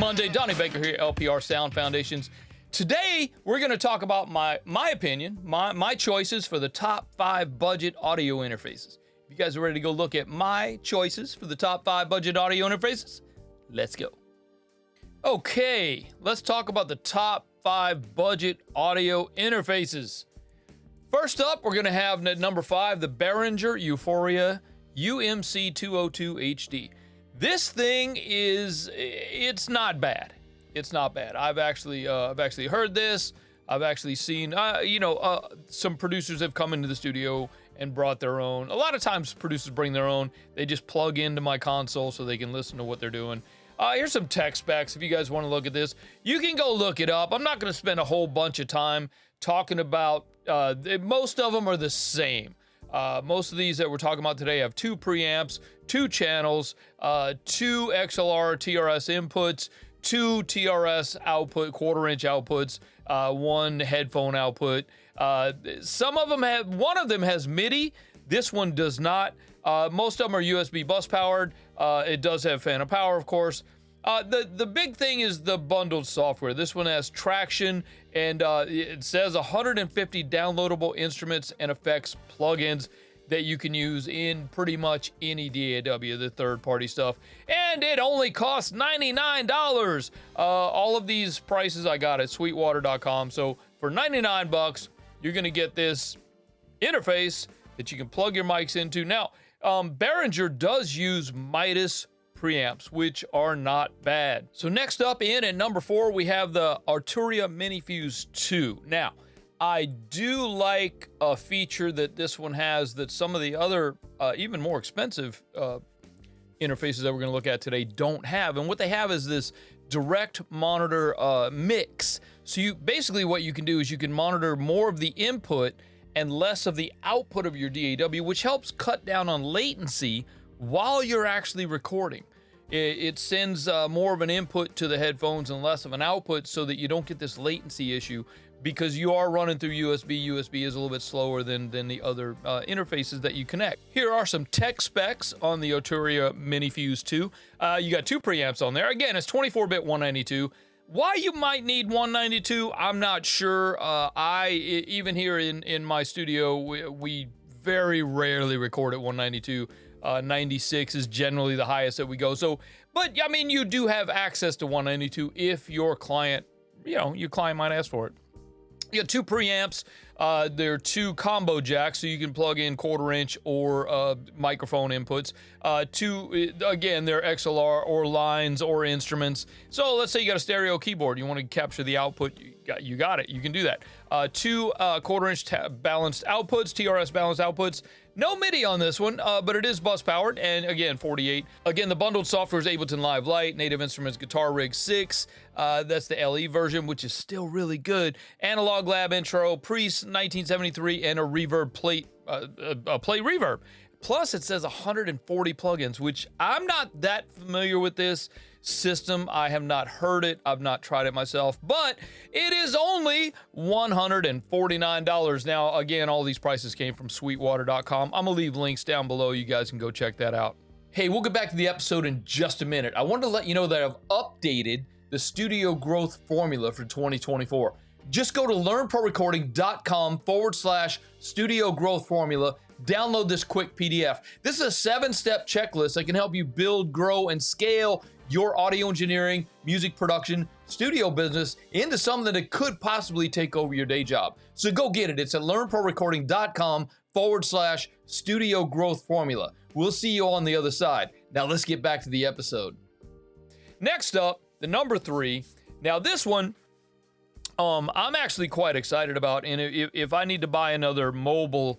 Monday. Donnie Baker here, LPR Sound Foundations. Today, we're going to talk about my opinion, my choices for the top 5 budget audio interfaces. If you guys are ready to go look at my choices for the top 5 budget audio interfaces, let's go. Okay, let's talk about the top 5 budget audio interfaces. First up, we're going to have at number 5, the Behringer U-Phoria UMC202 HD. This thing it's not bad. It's not bad. I've actually heard this. I've actually seen, some producers have come into the studio and brought their own. A lot of times producers bring their own. They just plug into my console so they can listen to what they're doing. Here's some tech specs. If you guys want to look at this, you can go look it up. I'm not going to spend a whole bunch of time talking about, most of them are the same. Most of these that we're talking about today have 2 preamps, 2 channels, 2 XLR TRS inputs, 2 TRS output, quarter-inch outputs, 1 headphone output. Some of them have, one of them has MIDI. This one does not. Most of them are USB bus powered. It does have phantom power, of course. The big thing is the bundled software. This one has traction, and it says 150 downloadable instruments and effects plugins that you can use in pretty much any DAW, the third-party stuff. And it only costs $99. All of these prices I got at sweetwater.com. So for 99 bucks, you're going to get this interface that you can plug your mics into. Now, Behringer does use Midas preamps, which are not bad. So next up in at number 4, we have the Arturia MiniFuse 2. Now, I do like a feature that this one has that some of the other, even more expensive interfaces that we're gonna look at today don't have. And what they have is this direct monitor mix. So basically what you can do is you can monitor more of the input and less of the output of your DAW, which helps cut down on latency while you're actually recording. It sends more of an input to the headphones and less of an output so that you don't get this latency issue, because you are running through USB. USB is a little bit slower than the other interfaces that you connect. Here are some tech specs on the Arturia MiniFuse 2. You got 2 preamps on there. Again, it's 24-bit 192. Why you might need 192, I'm not sure. Even here in my studio, we very rarely record at 192. 96 is generally the highest that we go. So, but I mean, you do have access to 192 if your client, your client might ask for it. You got 2 preamps. There are 2 combo jacks, so you can plug in quarter-inch or microphone inputs. 2, again, they're XLR or lines or instruments. So let's say you got a stereo keyboard. You want to capture the output. You got it. You can do that. 2 quarter-inch balanced outputs, TRS balanced outputs. No MIDI on this one, but it is bus powered, and again, 48. Again, the bundled software is Ableton Live Lite, Native Instruments Guitar Rig 6. That's the LE version, which is still really good. Analog Lab Intro, Priest 1973, and a reverb plate, a plate reverb. Plus, it says 140 plugins, which I'm not that familiar with this system. I have not heard it. I've not tried it myself, but it is only $149. Now, again, all these prices came from sweetwater.com. I'm gonna leave links down below. You guys can go check that out. Hey, we'll get back to the episode in just a minute. I wanted to let you know that I've updated the studio growth formula for 2024. Just go to learnprorecording.com/studio growth formula. Download this quick PDF. This is a 7-step checklist that can help you build, grow, and scale your audio engineering, music production, studio business into something that could possibly take over your day job. So go get it. It's at learnprorecording.com/studio growth formula. We'll see you on the other side. Now let's get back to the episode. Next up, the number 3. Now this one, I'm actually quite excited about, and if I need to buy another mobile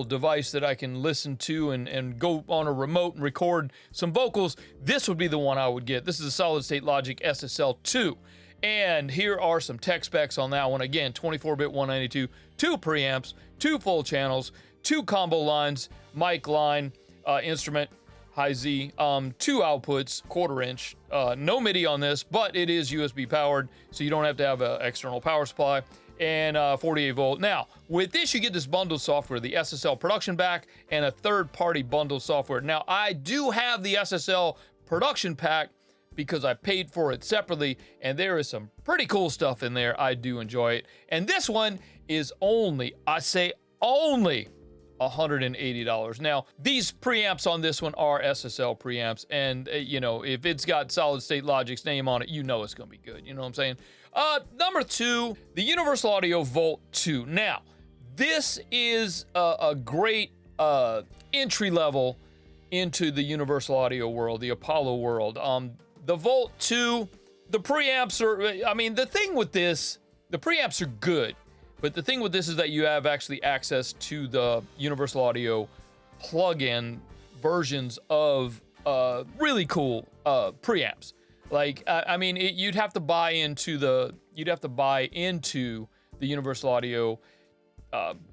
device that I can listen to and go on a remote and record some vocals, this would be the one I would get. This is a Solid State Logic SSL2. And here are some tech specs on that one. Again, 24-bit 192, 2 preamps, 2 full channels, 2 combo lines, mic line, instrument, high Z, 2 outputs, quarter-inch, no MIDI on this, but it is USB powered, so you don't have to have an external power supply, and 48 volt. Now, with this, you get this bundled software, the SSL production pack, and a third-party bundled software. Now, I do have the SSL production pack, because I paid for it separately, and there is some pretty cool stuff in there. I do enjoy it. And this one is only, I say only, $180. Now, these preamps on this one are SSL preamps, and you know, if it's got Solid State Logic's name on it, you know it's gonna be good. You know what I'm saying? Number 2, the Universal Audio Volt 2. Now, this is a great entry level into the Universal Audio world, the Apollo world. The Volt 2, the preamps are, I mean, the thing with this, the preamps are good, but the thing with this is that you have actually access to the Universal Audio plug-in versions of really cool preamps. Like, I mean, you'd have to buy into the Universal Audio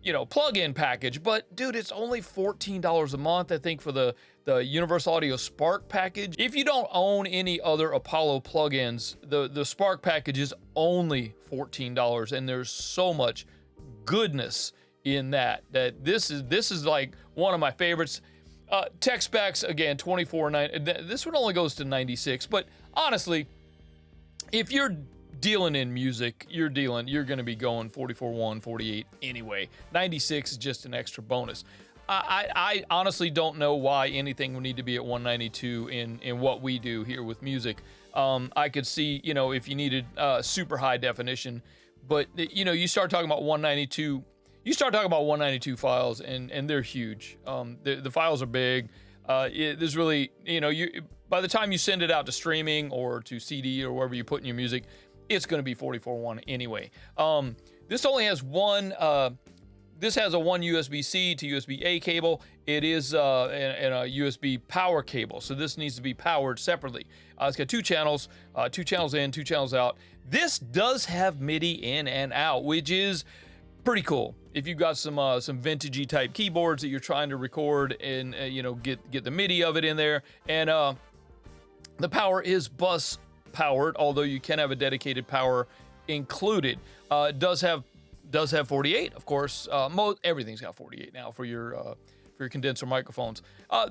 you know, plug-in package, but dude, it's only $14 a month, I think, for the Universal Audio Spark package. If you don't own any other Apollo plugins, the Spark package is only $14, and there's so much goodness in that this is like one of my favorites. Tech specs, again, $24.9. This one only goes to $96, but honestly, if you're dealing in music, you're gonna be going 44.1, 48 anyway. 96 is just an extra bonus. I honestly don't know why anything would need to be at 192 in what we do here with music. I could see, you know, if you needed super high definition, but you know, you start talking about 192 files, and they're huge. The files are big. There's really, you know, by the time you send it out to streaming or to CD or wherever you put in your music, it's going to be 44.1 anyway. This only has one. This has a one USB-C to USB-A cable. It is and a USB power cable, so this needs to be powered separately. It's got 2 channels in, 2 channels out. This does have MIDI in and out, which is pretty cool. If you've got some vintagey type keyboards that you're trying to record and you know, get the MIDI of it in there, and the power is bus powered, although you can have a dedicated power included. It does have 48, of course. Everything's got 48 now for your condenser microphones.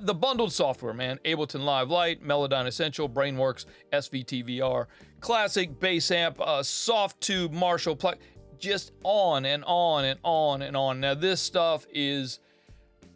The bundled software, man: Ableton Live Lite, Melodyne Essential, Brainworks, SVT-VR, Classic, Bass Amp, Soft-Tube, Marshall, just on and on and on and on. Now, this stuff is,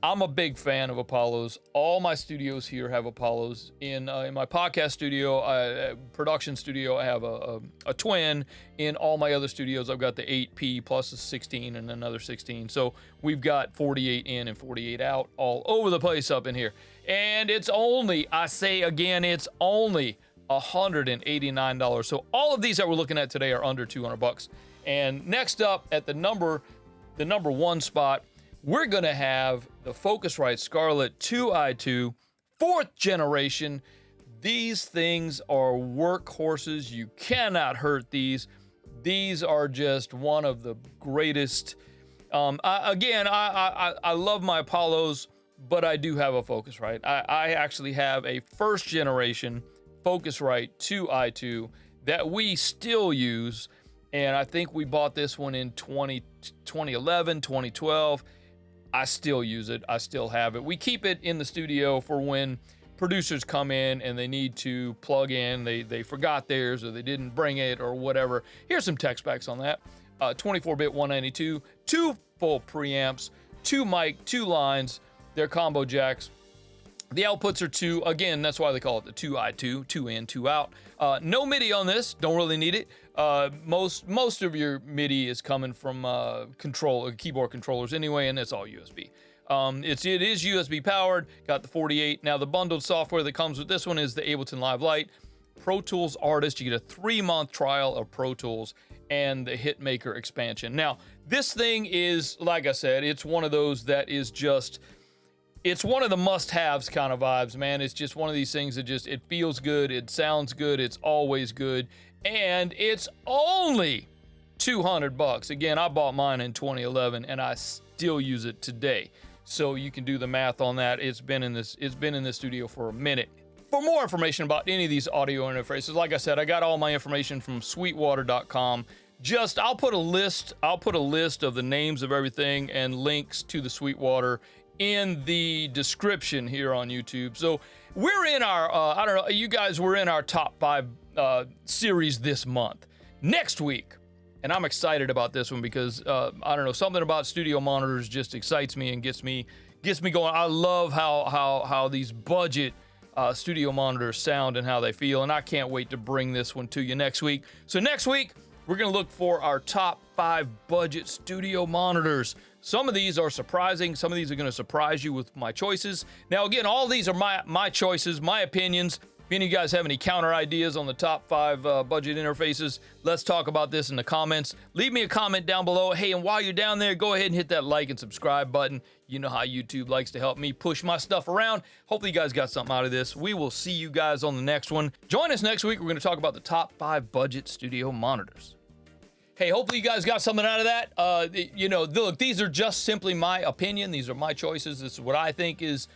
I'm a big fan of Apollos. All my studios here have Apollos. In my podcast studio, production studio, I have a twin. In all my other studios, I've got the 8P plus a 16 and another 16. So we've got 48 in and 48 out all over the place up in here. And it's only, I say again, it's only $189. So all of these that we're looking at today are under $200. And next up at the number 1 spot, we're gonna have the Focusrite Scarlet 2i2, 4th generation. These things are workhorses. You cannot hurt these. These are just one of the greatest. I love my Apollos, but I do have a Focusrite. I actually have a 1st generation Focusrite 2i2 that we still use, and I think we bought this one in 2011, 2012. I still use it. I still have it. We keep it in the studio for when producers come in and they need to plug in. They forgot theirs, or they didn't bring it, or whatever. Here's some tech specs on that. 24-bit 192, 2 full preamps, 2 mic, 2 lines. They're combo jacks. The outputs are 2. Again, that's why they call it the 2i2, 2 in, 2 out. No MIDI on this. Don't really need it. Most of your MIDI is coming from keyboard controllers anyway, and it's all USB. It is USB powered. Got the 48. Now, the bundled software that comes with this one is the Ableton Live Lite, Pro Tools Artist. You get a 3-month trial of Pro Tools, and the Hitmaker expansion. Now, this thing is, like I said, it's one of those that is just, it's one of the must-haves kind of vibes, man. It's just one of these things that just, it feels good, it sounds good, it's always good, and it's only $200. Again, I bought mine in 2011, and I still use it today. So you can do the math on that. It's been in this studio for a minute. For more information about any of these audio interfaces, like I said, I got all my information from sweetwater.com. I'll put a list of the names of everything and links to the Sweetwater in the description here on YouTube. So we're in our, I don't know, you guys were in our top 5 series this month. Next week, and I'm excited about this one because, I don't know, something about studio monitors just excites me and gets me going. I love how these budget studio monitors sound and how they feel, and I can't wait to bring this one to you next week. So next week, we're gonna look for our top 5 budget studio monitors. Some of these are surprising. Some of these are gonna surprise you with my choices. Now, again, all these are my choices, my opinions. If any of you guys have any counter ideas on the top 5 budget interfaces, let's talk about this in the comments. Leave me a comment down below. Hey, and while you're down there, go ahead and hit that like and subscribe button. You know how YouTube likes to help me push my stuff around. Hopefully you guys got something out of this. We will see you guys on the next one. Join us next week. We're going to talk about the top 5 budget studio monitors. Hey, hopefully you guys got something out of that. You know, look, these are just simply my opinion. These are my choices. This is what I think is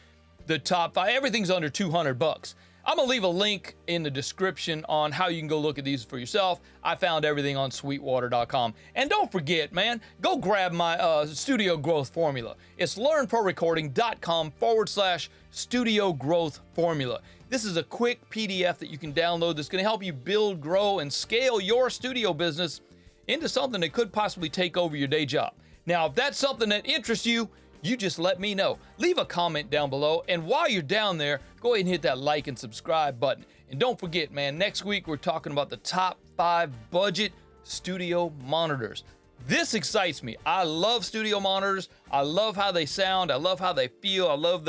the top 5. Everything's under 200 bucks. I'm gonna leave a link in the description on how you can go look at these for yourself. I found everything on sweetwater.com. And don't forget, man, go grab my studio growth formula. It's learnprorecording.com/studio growth formula. This is a quick PDF that you can download that's gonna help you build, grow, and scale your studio business into something that could possibly take over your day job. Now, if that's something that interests you, you just let me know. Leave a comment down below, and while you're down there, go ahead and hit that like and subscribe button. And don't forget, man, next week we're talking about the top 5 budget studio monitors. This excites me. I love studio monitors. I love how they sound. I love how they feel. I love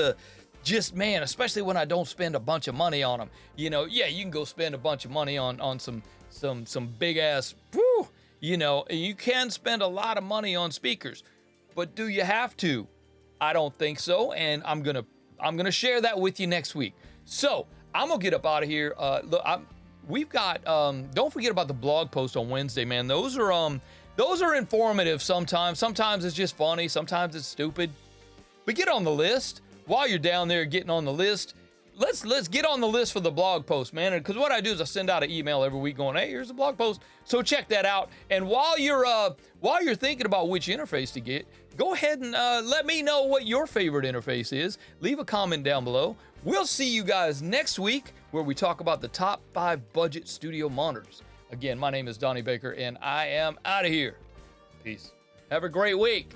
man, especially when I don't spend a bunch of money on them. You know, yeah, you can go spend a bunch of money on some big ass, you know, you can spend a lot of money on speakers, but do you have to? I don't think so, and I'm gonna share that with you next week. So I'm gonna get up out of here. Look, we've got. Don't forget about the blog post on Wednesday, man. Those are informative sometimes. Sometimes it's just funny. Sometimes it's stupid. But get on the list while you're down there getting on the list. Let's get on the list for the blog post, man. Because what I do is I send out an email every week going, hey, here's the blog post. So check that out. And while you're thinking about which interface to get, go ahead and let me know what your favorite interface is. Leave a comment down below. We'll see you guys next week where we talk about the top 5 budget studio monitors. Again, my name is Donnie Baker, and I am out of here. Peace. Have a great week.